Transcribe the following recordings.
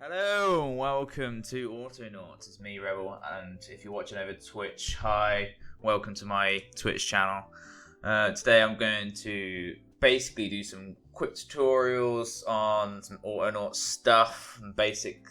Hello and welcome to Autonauts. It's me, Rebel, and if you're watching over Twitch, hi, welcome to my Twitch channel. Today I'm going to basically do some quick tutorials on some Autonauts stuff and basic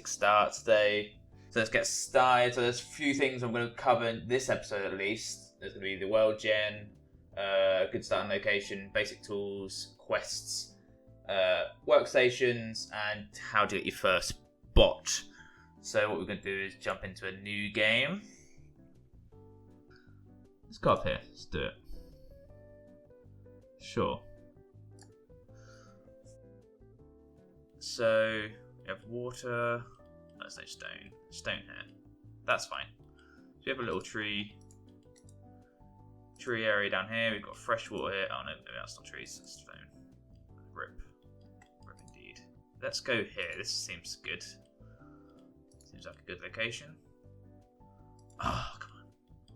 start today. So let's get started. So there's a few things I'm going to cover in this episode at least. There's going to be the world gen, good starting location, basic tools, quests, workstations, and how to get your first bot. So what we're going to do is jump into a new game. Let's go up here. Let's do it. Sure. So we have water. That's no stone. Stone here. That's fine. So we have a little tree area down here. We've got fresh water here. Oh no, that's not trees. That's stone. Rip indeed. Let's go here. This seems good. Seems like a good location. Oh, come on.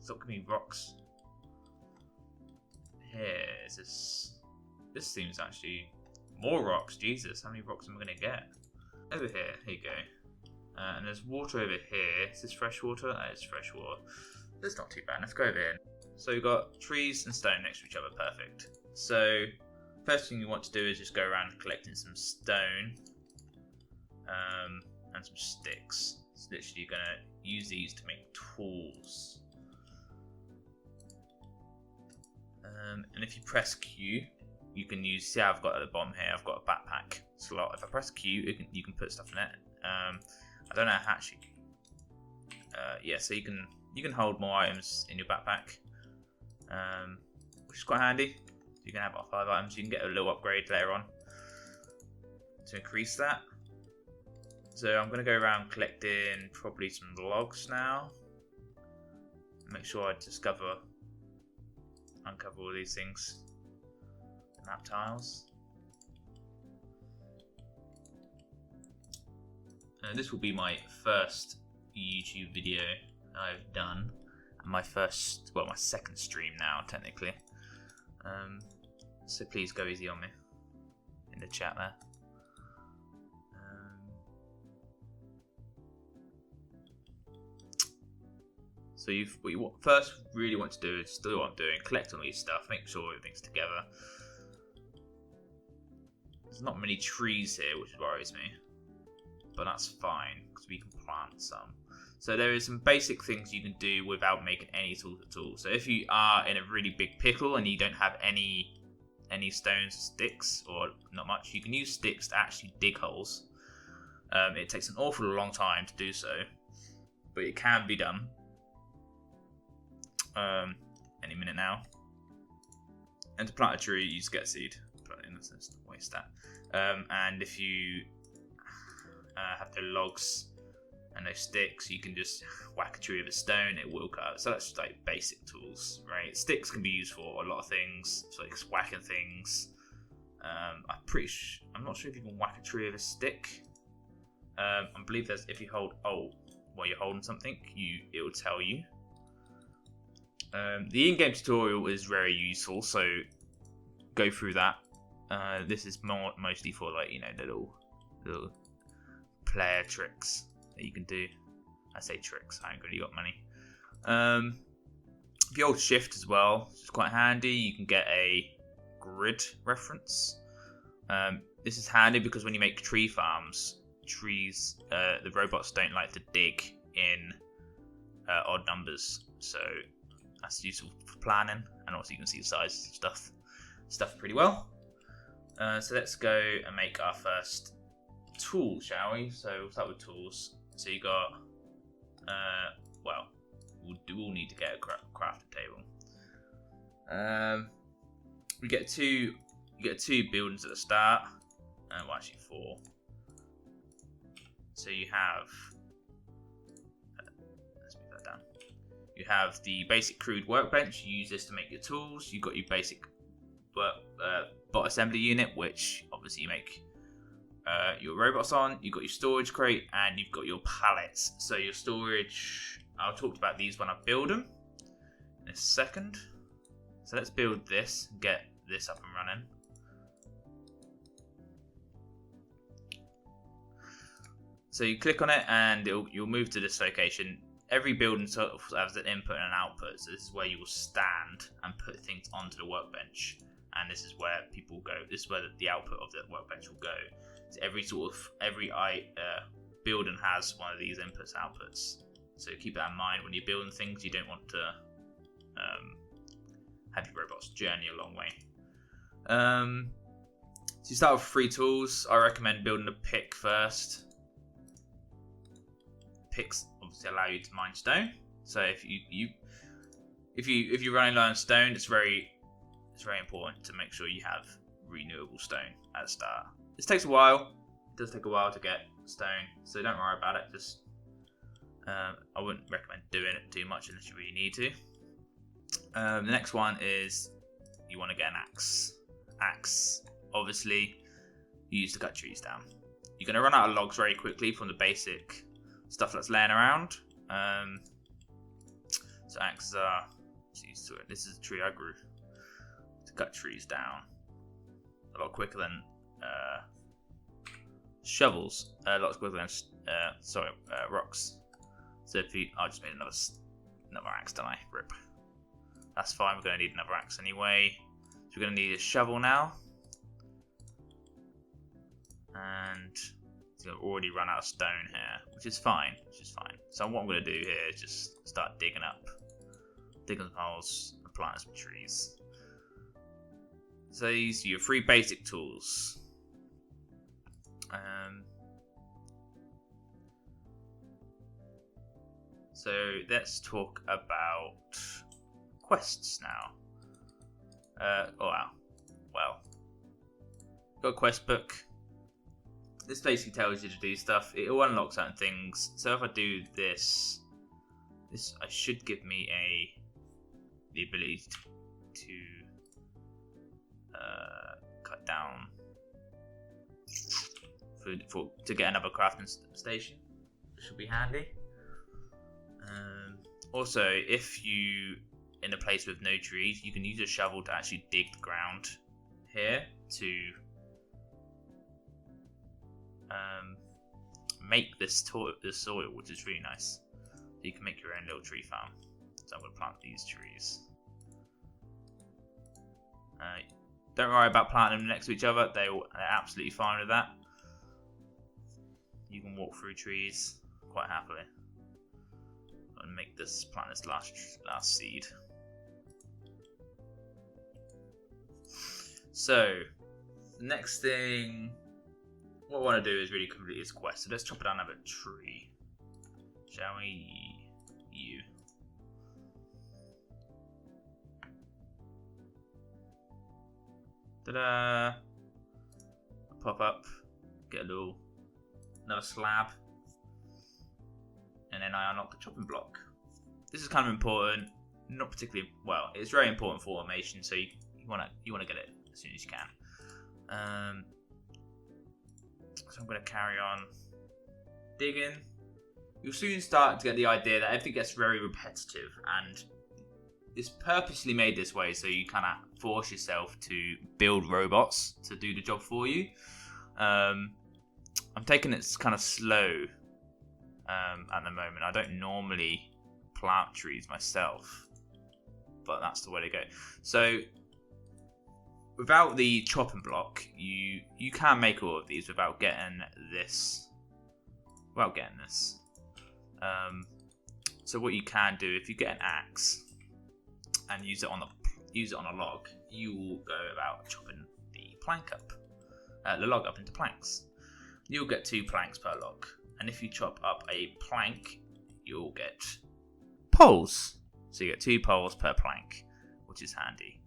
Stop giving me rocks. Here is this. This seems actually more rocks. Jesus, how many rocks am I going to get? Over here. Here you go. And there's water over here. Is this fresh water? That is fresh water. That's not too bad. Let's go over here. So we've got trees and stone next to each other. Perfect. So first thing you want to do is just go around collecting some stone and some sticks. It's literally going to use these to make tools. And if you press Q, you can use. See how I've got at the bottom here. I've got a backpack slot. If I press Q, you can put stuff in it. I don't know how actually. Yeah, so you can hold more items in your backpack, which is quite handy. You can have 5 items. You can get a little upgrade later on to increase that. So I'm going to go around collecting probably some logs now. Make sure I uncover all these things. Map tiles. This will be my first YouTube video I've done, and my second stream now technically. So please go easy on me in the chat there. So what you first really want to do is do what I'm doing, collect all your stuff, make sure everything's together. There's not many trees here, which worries me, but that's fine because we can plant some. So there is some basic things you can do without making any tools at all. So if you are in a really big pickle and you don't have any stones, sticks, or not much, you can use sticks to actually dig holes. It takes an awful long time to do so, but it can be done. Any minute now. And to plant a tree, you just get a seed. Put it in, let's not waste that. And if you have the logs and those sticks, you can just whack a tree with a stone, it will cut out. So that's just like basic tools, right? Sticks can be used for a lot of things, so like whacking things. I'm not sure if you can whack a tree with a stick. I believe there's, if you hold Alt while you're holding something, it will tell you. The in-game tutorial is very useful, so go through that. This is mostly for like, you know, little player tricks that you can do. I say tricks, I ain't really got money. If you hold shift as well, it's quite handy. You can get a grid reference. This is handy because when you make tree farms, the robots don't like to dig in odd numbers, so that's useful for planning, and also you can see the size of stuff pretty well. So let's go and make our first tool, shall we? So we'll start with tools. So you got, we'll need to get a crafting table. You get two buildings at the start. Well, actually 4. So you have, let's move that down. You have the basic crude workbench. You use this to make your tools. You've got your basic bot assembly unit, which obviously you make your robots on. You've got your storage crate, and you've got your pallets. So your storage, I'll talk about these when I build them in a second. So let's build this and get this up and running. So you click on it and you'll move to this location. Every building sort of has an input and an output, so this is where you will stand and put things onto the workbench, and this is where people go. This is where the output of the workbench will go. So every building has one of these inputs and outputs. So keep that in mind when you're building things. You don't want to have your robots journey a long way. So you start with 3 tools. I recommend building a pick first. Picks obviously allow you to mine stone. So if you're running low on stone, it's very important to make sure you have renewable stone at the start. This takes a while. It does take a while to get stone, so don't worry about it. Just I wouldn't recommend doing it too much unless you really need to. The next one is you want to get an axe. Axe, obviously, you use to cut trees down. You're going to run out of logs very quickly from the basic stuff that's laying around. So axes are used to it. This is a tree I grew to cut trees down a lot quicker than shovels. A lot quicker than rocks. So if I just made another axe, don't I? Rip. That's fine. We're going to need another axe anyway. So we're going to need a shovel now. And we've already run out of stone here, which is fine. So what I'm going to do here is just start digging some holes and planting some trees. So these are your 3 basic tools. So let's talk about quests now. Well, got a quest book. This basically tells you to do stuff. It will unlock certain things. So if I do this should give me the ability to cut down to get another crafting station, which should be handy. Also, if you in a place with no trees, you can use a shovel to actually dig the ground here to make this soil, which is really nice. So you can make your own little tree farm. So I'm going to plant these trees. Don't worry about planting them next to each other. They're absolutely fine with that. You can walk through trees quite happily. And make this plant this last seed. So the next thing, what I want to do is really complete this quest. So let's chop it down another tree, shall we? You. Ta-da! Pop up, get another slab. And then I unlock the chopping block. This is kind of important, not particularly well. It's very important for automation, so you want to get it as soon as you can. So I'm going to carry on digging. You'll soon start to get the idea that everything gets very repetitive, and it's purposely made this way so you kind of force yourself to build robots to do the job for you. I'm taking it kind of slow. At the moment, I don't normally plant trees myself, but that's the way to go. So without the chopping block, you can make all of these without getting this. So what you can do, if you get an axe and use it on a log, you will go about chopping the log up into planks. You'll get 2 planks per log. And if you chop up a plank, you'll get poles. So you get 2 poles per plank, which is handy.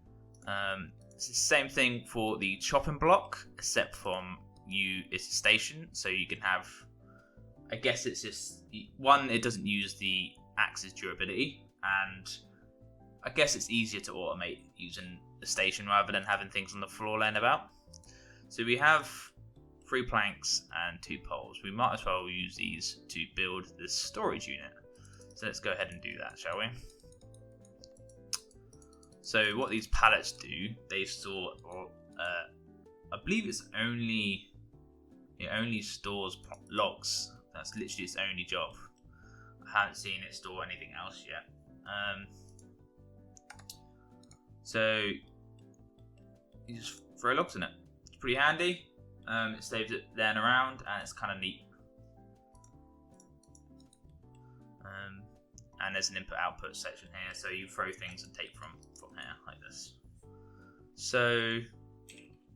It's the same thing for the chopping block, except from it's a station. So you can have, I guess it's just, one, it doesn't use the axe's durability, and I guess it's easier to automate using the station rather than having things on the floor laying about. So we have 3 planks and 2 poles. We might as well use these to build this storage unit. So let's go ahead and do that, shall we? So what these pallets do, they store, I believe it only stores logs That's literally its only job. I haven't seen it store anything else yet. So you just throw logs in it. It's pretty handy. It saves it then around, and it's kind of neat. And there's an input-output section here, so you throw things and take from here like this. So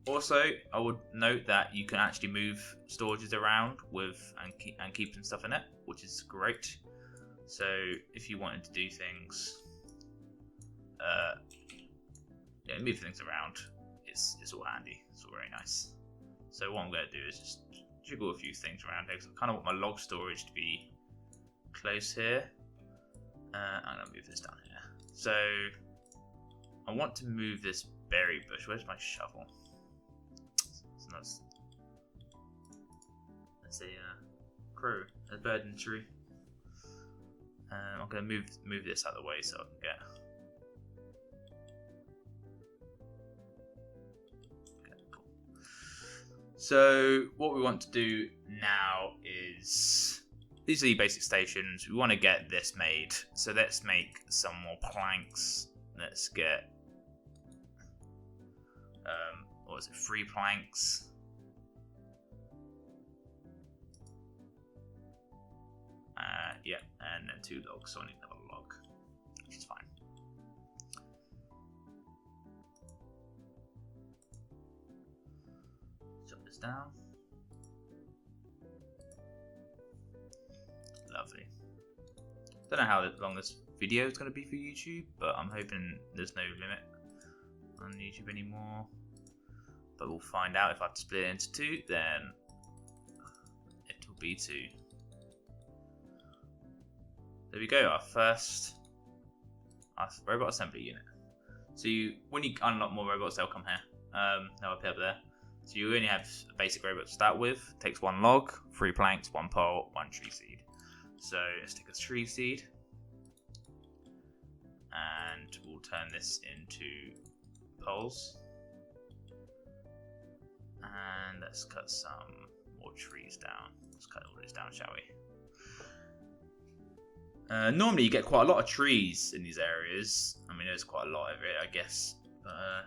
also, I would note that you can actually move storages around and keep some stuff in it, which is great. So if you wanted to do things, move things around, it's all handy. It's all very nice. So what I'm going to do is just jiggle a few things around here, because I kind of want my log storage to be close here. I'm going to move this down here. So I want to move this berry bush. Where's my shovel? So that's a crow, a bird in the tree. I'm going to move this out of the way so I can get. Okay, cool. So what we want to do now is, these are the basic stations. We want to get this made. So let's make some more planks. Let's get, 3 planks. Yeah, and then 2 logs. So I need another log, which is fine. Chop this down. Lovely. Don't know how long this video is going to be for YouTube, but I'm hoping there's no limit on YouTube anymore. But we'll find out. If I have to split it into 2, then it will be 2. There we go, our first robot assembly unit. So when you unlock more robots, they'll come here. They'll appear up there. So you only have a basic robot to start with. Takes 1 log, 3 planks, 1 pole, 1 tree seed. So let's take a tree seed, and we'll turn this into poles. And let's cut some more trees down. Let's cut all this down, shall we? Normally you get quite a lot of trees in these areas. I mean, there's quite a lot of it, I guess. But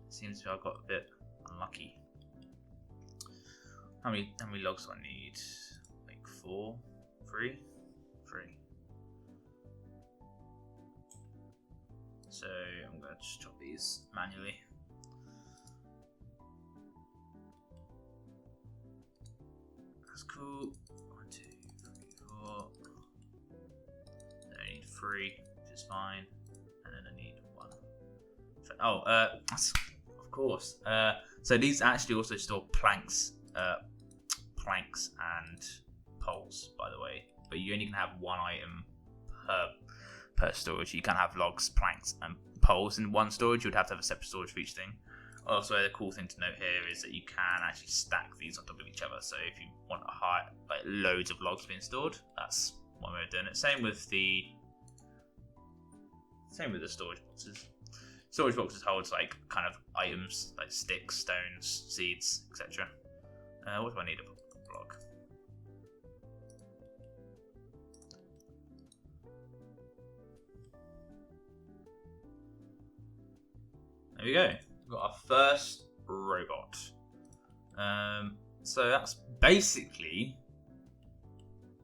it seems to have got a bit unlucky. How many logs do I need? Like 4? 3? 3. So I'm going to just chop these manually. That's cool. 1, 2, 3, 4. Then I need 3, which is fine. And then I need 1. Of course. So these actually also store planks and poles, by the way. But you only can have 1 item per storage. You can't have logs, planks, and poles in 1 storage. You'd have to have a separate storage for each thing. Also, the cool thing to note here is that you can actually stack these on top of each other. So if you want loads of logs being stored, that's one way of doing it. Same with the storage boxes. Storage boxes holds like kind of items like sticks, stones, seeds, etc. What do I need a block? There we go. We've got our first robot. So that's basically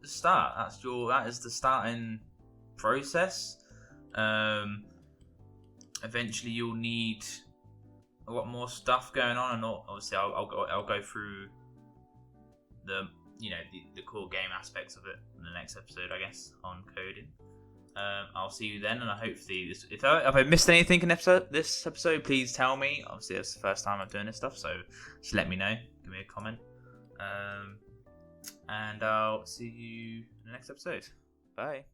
the start. That is the starting process. Eventually, you'll need a lot more stuff going on, and obviously, I'll go through the core game aspects of it in the next episode, I guess, on coding. I'll see you then, and hopefully, if I missed anything in this episode, please tell me. Obviously, it's the first time I'm doing this stuff, so just let me know. Give me a comment. And I'll see you in the next episode. Bye.